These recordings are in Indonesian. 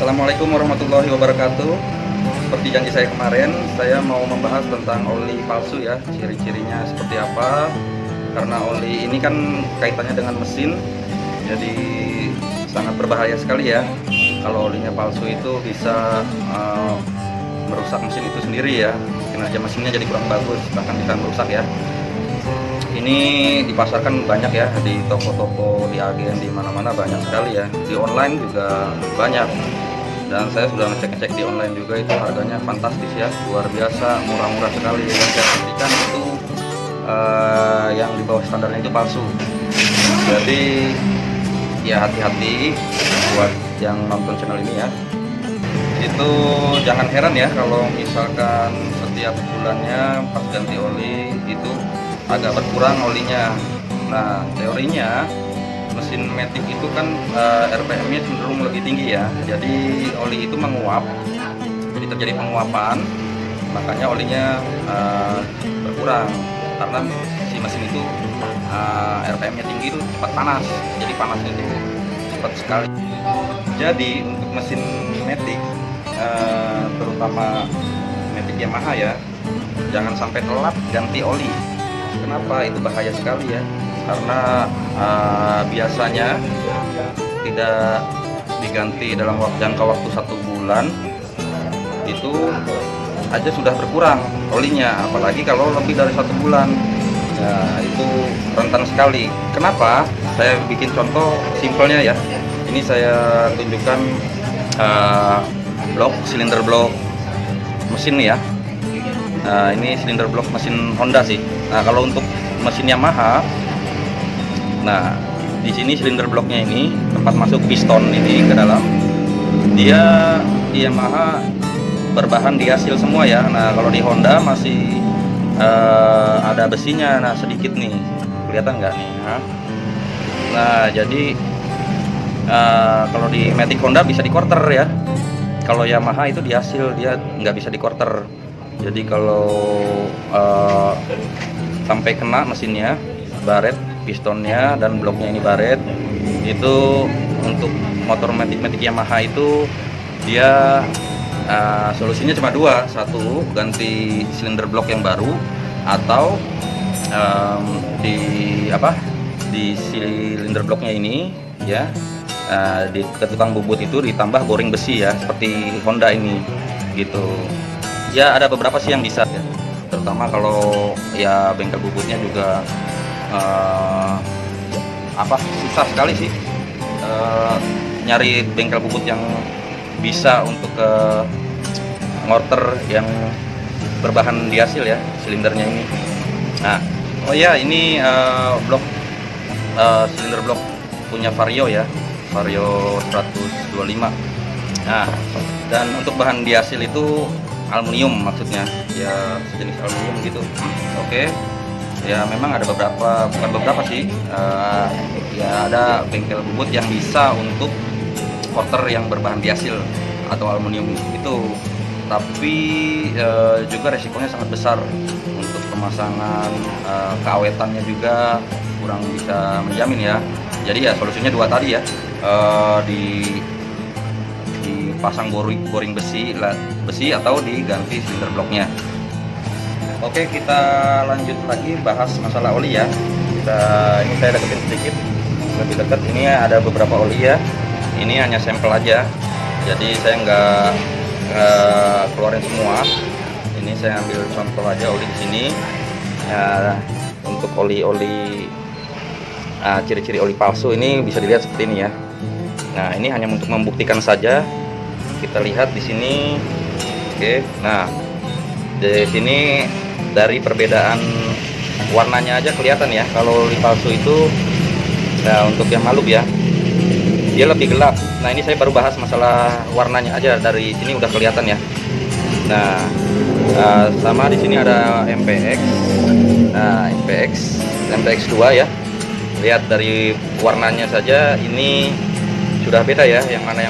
Assalamualaikum warahmatullahi wabarakatuh. Seperti janji saya kemarin, saya mau membahas tentang oli palsu ya, ciri-cirinya seperti apa. Karena oli ini kan kaitannya dengan mesin, jadi sangat berbahaya sekali ya. Kalau olinya palsu itu bisa merusak mesin itu sendiri ya, kinerja mesinnya jadi kurang bagus, bahkan bisa merusak ya. Ini dipasarkan banyak ya, di toko-toko, di agen, di mana-mana banyak sekali ya. Di online juga banyak. Dan saya sudah ngecek-ngecek di online juga, itu harganya fantastis ya, luar biasa, murah-murah sekali. Dan saya pastikan itu yang di bawah standarnya itu palsu. Jadi ya hati-hati buat yang nonton channel ini ya. Itu jangan heran ya kalau misalkan setiap bulannya pas ganti oli itu agak berkurang olinya. Nah, teorinya mesin matic itu kan RPM-nya cenderung lebih tinggi ya. Jadi oli itu menguap, jadi terjadi penguapan, makanya olinya berkurang karena si mesin itu RPM-nya tinggi itu cepat panas. Jadi panasnya itu cepat sekali. Jadi untuk mesin matic terutama matic Yamaha ya, jangan sampai telat ganti oli. Kenapa? Itu bahaya sekali ya, karena biasanya tidak diganti dalam jangka waktu 1 bulan itu aja sudah berkurang olinya, apalagi kalau lebih dari 1 bulan. Nah, itu rentan sekali. Kenapa? Saya bikin contoh simpelnya ya. Ini saya tunjukkan silinder blok mesin ya. Nah, ini silinder blok mesin Honda sih. Nah, kalau untuk mesin Yamaha, nah di sini silinder bloknya ini tempat masuk piston ini ke dalam. Dia di Yamaha berbahan diasil semua ya. Nah, kalau di Honda masih ada besinya, nah sedikit nih, kelihatan nggak nih? Nah, jadi kalau di matic Honda bisa di quarter ya. Kalau Yamaha itu diasil, dia nggak bisa di quarter. Jadi kalau sampai kena mesinnya, baret, pistonnya dan bloknya ini baret, itu untuk motor matic Yamaha itu dia solusinya cuma dua. Satu, ganti silinder blok yang baru, atau di silinder bloknya ini ya, di tukang bubut itu ditambah boring besi ya, seperti Honda ini gitu. Ya ada beberapa sih yang bisa ya, terutama kalau ya bengkel bubutnya juga susah sekali sih nyari bengkel bubut yang bisa untuk ke mortar yang berbahan diasil ya, silindernya ini. Nah, oh ya, ini silinder blok punya Vario ya, Vario 125. Nah, dan untuk bahan diasil itu aluminium, maksudnya ya sejenis aluminium gitu. Oke. Ya memang ada beberapa, bukan beberapa sih, ya ada bengkel bubut yang bisa untuk porter yang berbahan diasil atau aluminium itu, tapi juga resikonya sangat besar untuk pemasangan, keawetannya juga kurang bisa menjamin ya. Jadi ya solusinya dua tadi ya, dipasang boring besi atau diganti silinder bloknya. Oke, kita lanjut lagi bahas masalah oli ya. Ini saya deketin sedikit, lebih dekat. Ini ada beberapa oli ya. Ini hanya sampel aja, jadi saya nggak keluarin semua. Ini saya ambil contoh aja oli di sini. Ya, untuk oli-oli ciri-ciri oli palsu ini bisa dilihat seperti ini ya. Nah, ini hanya untuk membuktikan saja. Kita lihat di sini. Oke, nah di sini dari perbedaan warnanya aja kelihatan ya. Kalau oli palsu itu, nah untuk yang malub ya, dia lebih gelap. Nah, ini saya baru bahas masalah warnanya aja, dari sini udah kelihatan ya. Nah, sama di sini ada MPX. Nah, MPX 2 ya. Lihat dari warnanya saja ini sudah beda ya. Yang mana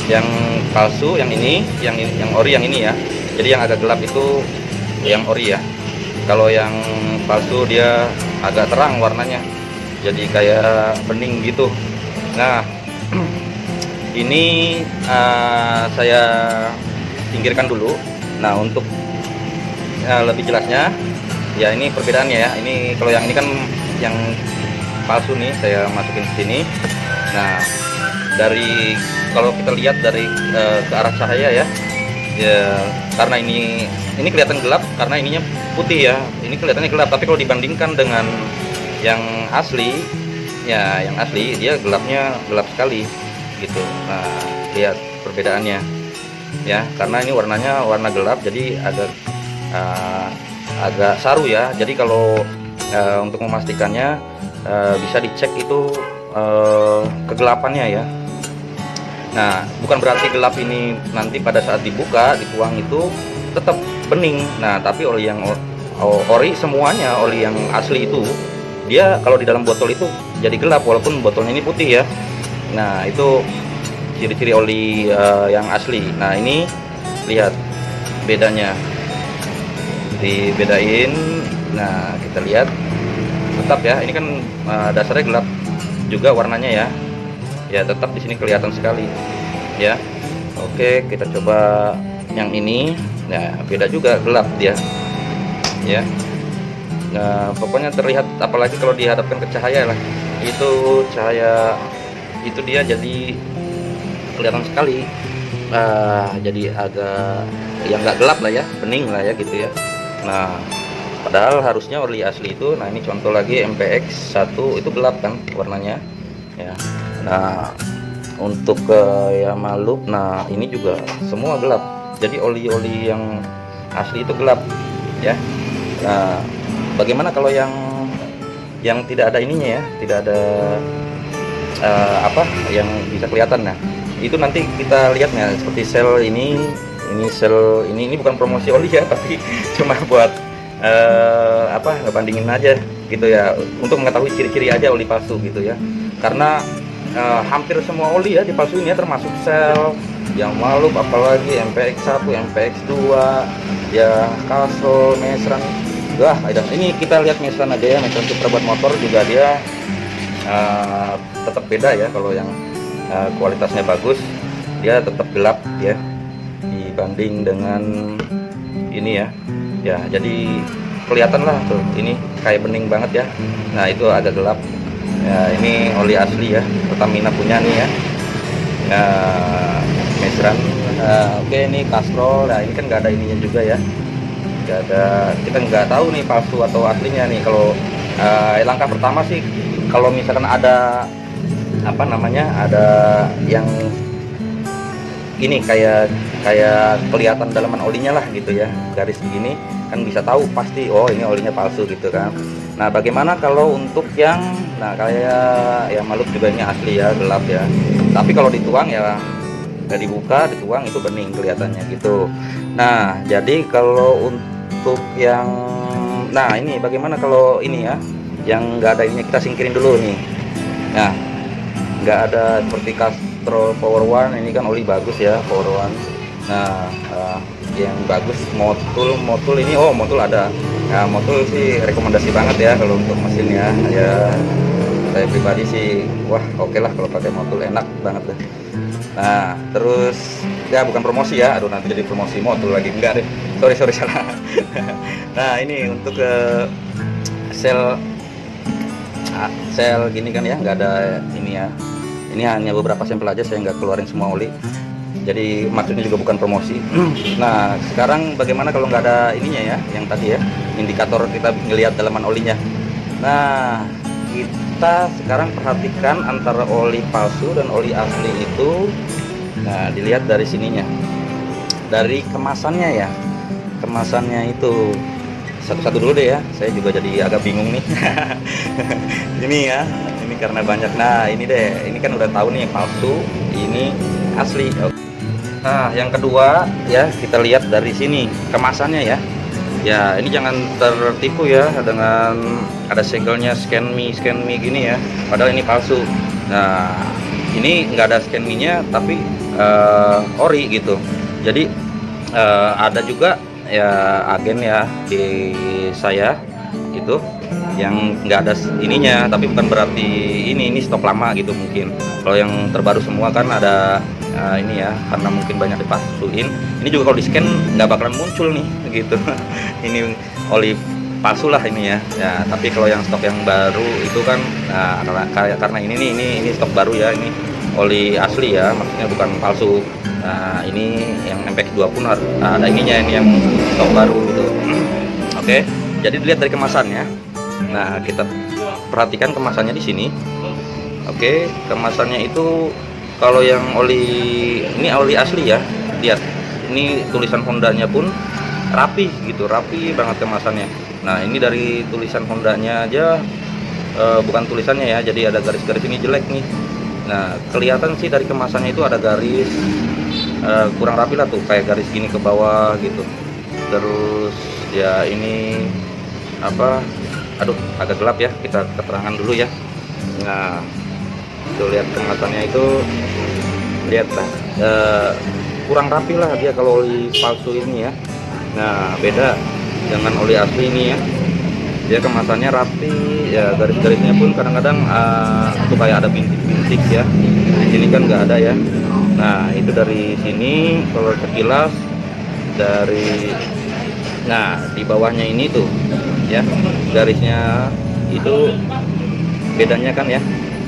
yang palsu, yang ini, yang ori yang ini ya. Jadi yang agak gelap itu yang ori ya. Kalau yang palsu dia agak terang warnanya, jadi kayak bening gitu. Nah, Ini saya pinggirkan dulu. Nah, untuk lebih jelasnya, ya ini perbedaannya ya. Ini kalau yang ini kan yang palsu nih, saya masukin ke sini. Nah, dari kalau kita lihat dari ke arah cahaya ya, karena ini kelihatan gelap karena ininya putih ya. Ini kelihatannya gelap, tapi kalau dibandingkan dengan yang asli, ya yang asli dia gelapnya gelap sekali gitu. Nah, lihat perbedaannya ya, karena ini warnanya warna gelap, jadi agak saru ya. Jadi kalau untuk memastikannya bisa dicek itu kegelapannya ya. Nah, bukan berarti gelap ini nanti pada saat dibuka, dituang itu tetap bening. Nah, tapi oli yang ori semuanya, oli yang asli itu dia kalau di dalam botol itu jadi gelap walaupun botolnya ini putih ya. Nah, itu ciri-ciri oli yang asli. Nah, ini lihat bedanya, dibedain. Nah, kita lihat tetap ya, ini kan dasarnya gelap juga warnanya ya. Ya, tetap di sini kelihatan sekali ya. Oke, kita coba yang ini. Nah, beda juga, gelap dia ya. Nah, pokoknya terlihat, apalagi kalau dihadapkan ke cahaya lah, itu cahaya itu dia jadi kelihatan sekali. Jadi agak yang nggak gelap lah ya, bening lah ya gitu ya. Nah, padahal harusnya oli asli itu, nah ini contoh lagi MPX1 itu gelap kan warnanya ya. Nah, untuk ya Malup, nah ini juga semua gelap. Jadi oli-oli yang asli itu gelap ya. Nah, bagaimana kalau yang tidak ada ininya ya, tidak ada yang bisa kelihatan. Nah, itu nanti kita lihatnya seperti sel ini sel ini bukan promosi oli ya, tapi cuma buat ngebandingin aja gitu ya, untuk mengetahui ciri-ciri aja oli palsu gitu ya. Karena hampir semua oli ya dipalsuin ya, termasuk sel yang Malup, apalagi MPX1, MPX2 ya, Castrol, Mesran. Wah, ini kita lihat Mesran aja ya, Mesran Supra buat motor juga dia tetap beda ya. Kalau yang kualitasnya bagus dia tetap gelap ya dibanding dengan ini ya. Ya, jadi kelihatan lah tuh, ini kayak bening banget ya. Nah, itu agak gelap ya. Ini oli asli ya, Pertamina punya nih ya. Mesran. Oke, ini Castrol. Nah, ini kan nggak ada ininya juga ya, nggak ada, kita nggak tahu nih palsu atau aslinya nih. Kalau langkah pertama sih, kalau misalkan ada ada yang ini kayak kelihatan dalaman olinya lah gitu ya, garis begini kan bisa tahu pasti, oh ini olinya palsu gitu kan. Nah, bagaimana kalau untuk yang kayak yang Malup juga ini asli ya, gelap ya, tapi kalau dituang ya nggak dibuka, dituang itu bening kelihatannya gitu. Nah, jadi kalau untuk yang ini bagaimana kalau ini ya, yang nggak ada ini, kita singkirin dulu nih. Nah, nggak ada seperti Castrol Power One, ini kan oli bagus ya, Power One. Nah, yang bagus Motul ini, Motul ada. Nah, Motul sih rekomendasi banget ya kalau untuk mesinnya ya. Saya pribadi sih wah oke lah kalau pakai Motul, enak banget deh. Nah, terus ya bukan promosi ya, aduh nanti jadi promosi Motul lagi, enggak deh, sorry salah. Nah, ini untuk sel gini kan ya, nggak ada ini ya. Ini hanya beberapa sampel aja, saya nggak keluarin semua oli, jadi maksudnya juga bukan promosi. Nah, sekarang bagaimana kalau nggak ada ininya ya, yang tadi ya, indikator kita ngelihat dalaman olinya. Nah, kita sekarang perhatikan antara oli palsu dan oli asli itu. Nah, dilihat dari sininya, dari kemasannya ya, kemasannya itu satu-satu dulu deh ya, saya juga jadi agak bingung nih. Ini ya, ini karena banyak. Nah, ini deh, ini kan udah tahu nih yang palsu, ini asli. Nah, yang kedua ya, kita lihat dari sini kemasannya ya. Ya, ini jangan tertipu ya dengan ada segelnya scan me gini ya, padahal ini palsu. Nah, ini nggak ada scan me-nya tapi ori gitu. Jadi ada juga ya agen ya di saya gitu. yang nggak ada ininya, tapi bukan berarti ini stok lama gitu mungkin. Kalau yang terbaru semua kan ada ini ya, karena mungkin banyak dipalsuin. Ini juga kalau di scan nggak bakalan muncul nih gitu. Ini oli palsu lah ini ya. Ya, tapi kalau yang stok yang baru itu kan, nah, karena ini stok baru ya, ini oli asli ya, maksudnya bukan palsu. Nah, ini yang MPX 2 pun ada ininya, ini yang stok baru gitu. Oke, jadi dilihat dari kemasannya. Nah, kita perhatikan kemasannya di sini. Oke, kemasannya itu kalau yang ini oli asli ya. Lihat, ini tulisan Hondanya pun rapi gitu, rapi banget kemasannya. Nah, ini dari tulisan Hondanya aja, bukan tulisannya ya, jadi ada garis-garis ini jelek nih. Nah, kelihatan sih dari kemasannya itu ada garis kurang rapi lah tuh, kayak garis gini ke bawah gitu. Terus ya ini apa, aduh agak gelap ya, kita keterangan dulu ya. Nah, tuh lihat kemasannya itu, lihat lah, kurang rapi lah dia kalau oli palsu ini ya. Nah, beda dengan oli asli ini ya, dia kemasannya rapi ya, garis-garisnya pun kadang-kadang tuh kayak ada bintik-bintik ya. Di sini kan nggak ada ya. Nah, itu dari sini kalau sekilas dari, nah di bawahnya ini tuh ya, garisnya itu bedanya kan ya,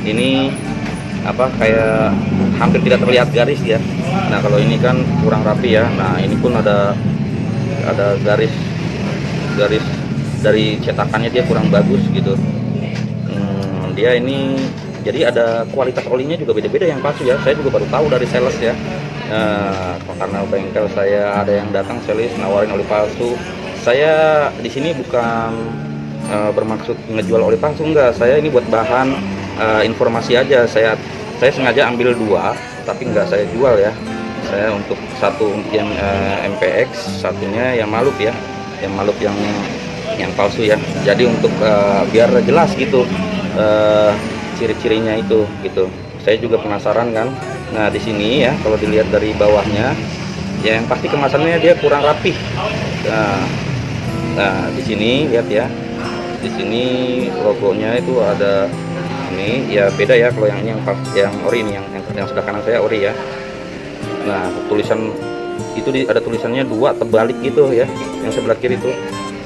ini apa, kayak hampir tidak terlihat garis ya. Nah, kalau ini kan kurang rapi ya. Nah, ini pun ada garis dari cetakannya, dia kurang bagus gitu. Dia ini jadi ada kualitas olinya juga beda-beda yang palsu ya. Saya juga baru tahu dari sales ya. Karena bengkel saya ada yang datang sales nawarin oli palsu. Saya di sini bukan bermaksud ngejual oli palsu, enggak. Saya ini buat bahan informasi aja. Saya sengaja ambil 2, tapi enggak saya jual ya. Saya untuk satu yang MPX, satunya yang Malup ya, yang Malup yang palsu ya. Jadi untuk biar jelas gitu ciri-cirinya itu gitu. Saya juga penasaran kan. Nah, di sini ya kalau dilihat dari bawahnya ya, yang pasti kemasannya dia kurang rapi. Nah, di sini lihat ya. Di sini logonya itu ada ini ya, beda ya kalau yang ini yang ori ini, yang sebelah kanan saya ori ya. Nah, tulisan itu ada tulisannya 2 terbalik gitu ya, yang sebelah kiri itu.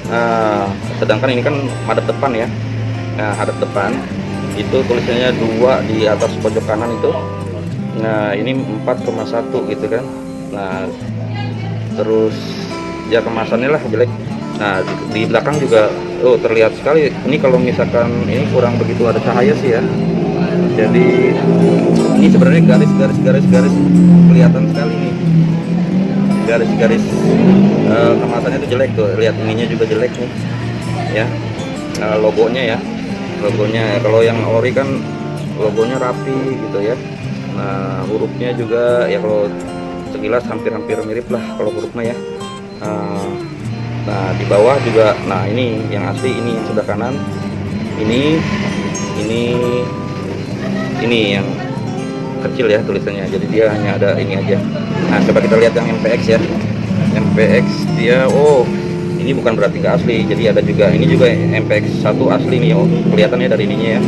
Nah, sedangkan ini kan hadap depan ya. Nah, hadap depan itu tulisannya 2 di atas pojok kanan itu. Nah, ini 4,1 gitu kan. Nah, terus ya kemasannya lah jelek. Nah, di belakang juga terlihat sekali. Ini kalau misalkan ini kurang begitu ada cahaya sih ya. Jadi ini sebenarnya garis kelihatan sekali nih. Garis-garis kemasannya itu jelek tuh. Lihat ininya juga jelek nih. Ya. Logonya ya. Logonya kalau yang ori kan logonya rapi gitu ya. Nah, hurufnya juga ya kalau sekilas hampir mirip lah kalau hurufnya ya. Nah, di bawah juga, nah ini yang asli, ini yang sebelah kanan, ini yang kecil ya tulisannya, jadi dia hanya ada ini aja. Nah, coba kita lihat yang MPX ya. MPX dia, ini bukan berarti nggak asli, jadi ada juga, ini juga MPX 1 asli nih. Kelihatannya dari ininya ya,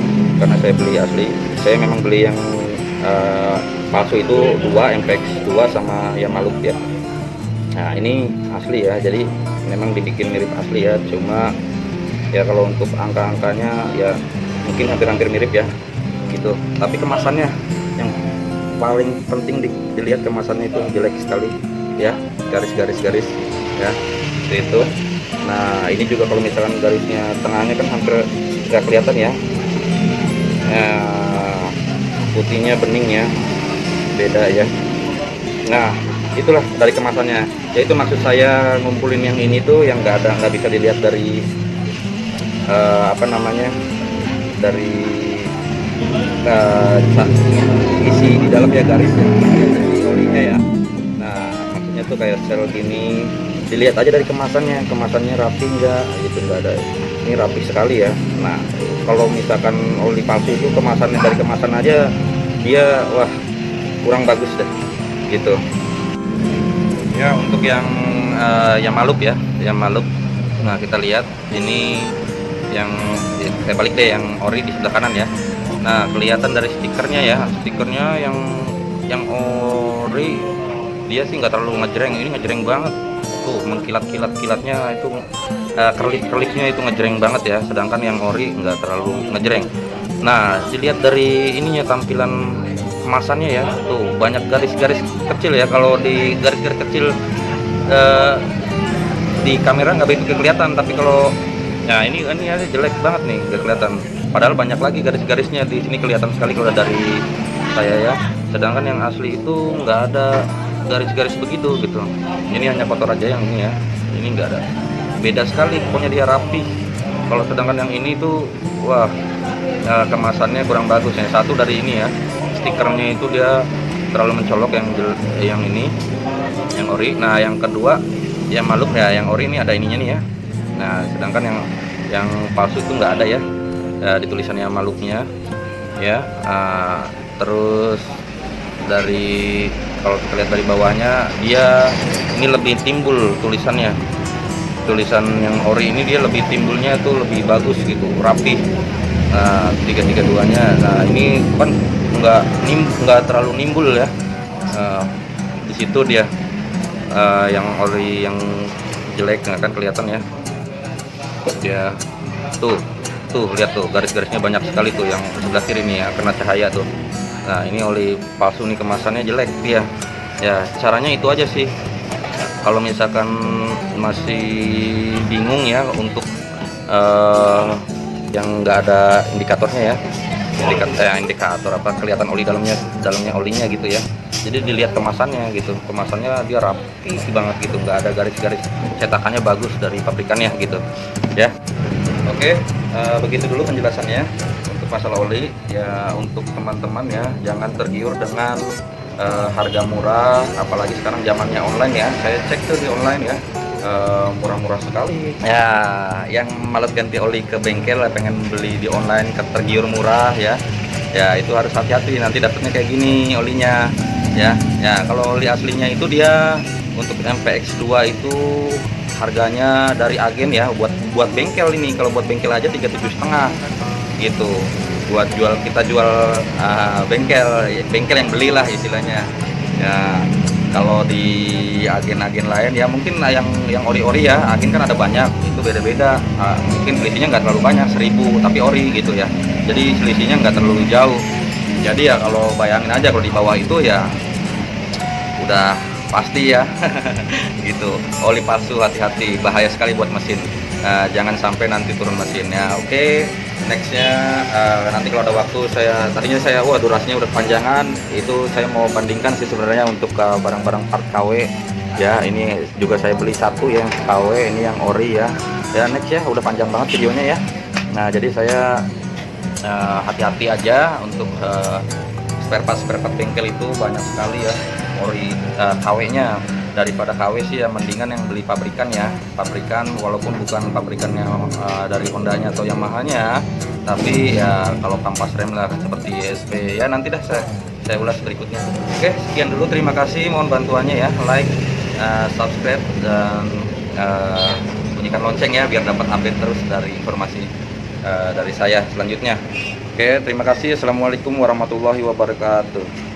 karena saya beli asli. Saya memang beli yang palsu itu 2, MPX 2 sama yang Malup ya. Nah, ini asli ya, jadi memang dibikin mirip asli ya, cuma ya kalau untuk angka-angkanya ya mungkin hampir mirip ya gitu. Tapi kemasannya yang paling penting dilihat, kemasannya itu jelek sekali ya, garis ya seperti itu. Nah, ini juga kalau misalkan garisnya tengahnya kan hampir nggak kelihatan ya. Putihnya bening ya, beda ya. Nah, itulah dari kemasannya. Ya, itu maksud saya ngumpulin yang ini tuh, yang nggak bisa dilihat dari dari isi di dalam ya, garisnya olinya ya. Nah, maksudnya tuh kayak sel gini, dilihat aja dari kemasannya rapi nggak gitu, nggak ada. Ini rapi sekali ya. Nah, kalau misalkan oli palsu itu kemasannya, dari kemasan aja dia wah kurang bagus deh gitu ya. Untuk yang Malup ya, yang Malup, nah kita lihat ini yang saya balik deh, yang ori di sebelah kanan ya. Nah, kelihatan dari stikernya ya, stikernya yang ori dia sih nggak terlalu ngejreng, ini ngejreng banget tuh, mengkilat-kilat-kilatnya itu, kerlip-kerlipnya itu ngejreng banget ya, sedangkan yang ori nggak terlalu ngejreng. Nah, dilihat dari ininya, tampilan kemasannya ya, tuh banyak garis-garis kecil ya. Kalau di garis-garis kecil di kamera nggak begitu kelihatan, tapi kalau ya ini aja jelek banget nih, nggak kelihatan. Padahal banyak lagi garis-garisnya, di sini kelihatan sekali kalau dari saya ya. Sedangkan yang asli itu nggak ada garis-garis begitu gitu. Ini hanya kotor aja yang ini ya. Ini nggak ada. Beda sekali, pokoknya dia rapi. Kalau sedangkan yang ini tuh, wah, kemasannya kurang bagus. Yang satu dari ini ya, stikernya itu dia terlalu mencolok, yang ini, yang ori. Nah, yang kedua ya Maluk ya, yang ori ini ada ininya nih ya. Nah, sedangkan yang palsu itu nggak ada ya, di tulisannya Maluknya ya. Terus dari, kalau kita lihat dari bawahnya, dia ini lebih timbul tulisannya. Tulisan yang ori ini dia lebih timbulnya tuh lebih bagus gitu, rapi. Nah, tiga-duanya. Nah, ini kan nggak terlalu nimbul ya. Di situ dia yang ori yang jelek nggak kan kelihatan ya. Ya, tuh lihat tuh, garis-garisnya banyak sekali tuh yang sebelah kiri nih ya, kena cahaya tuh. Nah, ini oli palsu nih, kemasannya jelek dia. Ya, caranya itu aja sih. Kalau misalkan masih bingung ya untuk yang nggak ada indikatornya ya, indikator apa, kelihatan oli dalamnya olinya gitu ya. Jadi dilihat kemasannya gitu, kemasannya dia rapi banget gitu, nggak ada garis-garis, cetakannya bagus dari pabrikannya gitu ya. Oke, begitu dulu penjelasannya untuk masalah oli ya. Untuk teman-teman ya, jangan tergiur dengan harga murah, apalagi sekarang zamannya online ya. Saya cek tuh di online ya, murah-murah sekali ya. Yang malas ganti oli ke bengkel, pengen beli di online, tergiur murah ya, itu harus hati-hati, nanti dapetnya kayak gini olinya ya. Kalau oli aslinya itu dia untuk MPX2 itu harganya dari agen ya, buat bengkel ini. Kalau buat bengkel aja 37,5 gitu. Buat kita jual bengkel yang belilah istilahnya ya. Kalau di agen-agen lain ya, mungkin yang ori-ori ya, agen kan ada banyak, itu beda-beda. Mungkin selisihnya nggak terlalu banyak, 1000 tapi ori gitu ya, jadi selisihnya nggak terlalu jauh. Jadi ya kalau bayangin aja, kalau di bawah itu ya udah pasti ya gitu. Oli palsu, hati-hati, bahaya sekali buat mesin. Jangan sampai nanti turun mesinnya. Oke, nextnya nanti kalau ada waktu, tadinya saya durasinya udah kepanjangan, itu saya mau bandingkan sih sebenarnya untuk barang-barang part KW ya. Ini juga saya beli satu yang KW, ini yang ori ya. Next ya, udah panjang banget videonya ya. Nah, jadi saya hati-hati aja untuk spare part bengkel itu banyak sekali ya, ori KW-nya. Daripada KW sih ya mendingan yang beli pabrikan ya, pabrikan, walaupun bukan pabrikan yang dari Hondanya atau Yamaha-nya, tapi ya kalau kampas rem lah seperti ESP ya, nanti dah saya ulas berikutnya. Oke, sekian dulu, terima kasih, mohon bantuannya ya, like, subscribe, dan bunyikan lonceng ya, biar dapat update terus dari informasi dari saya selanjutnya. Oke, terima kasih. Assalamualaikum warahmatullahi wabarakatuh.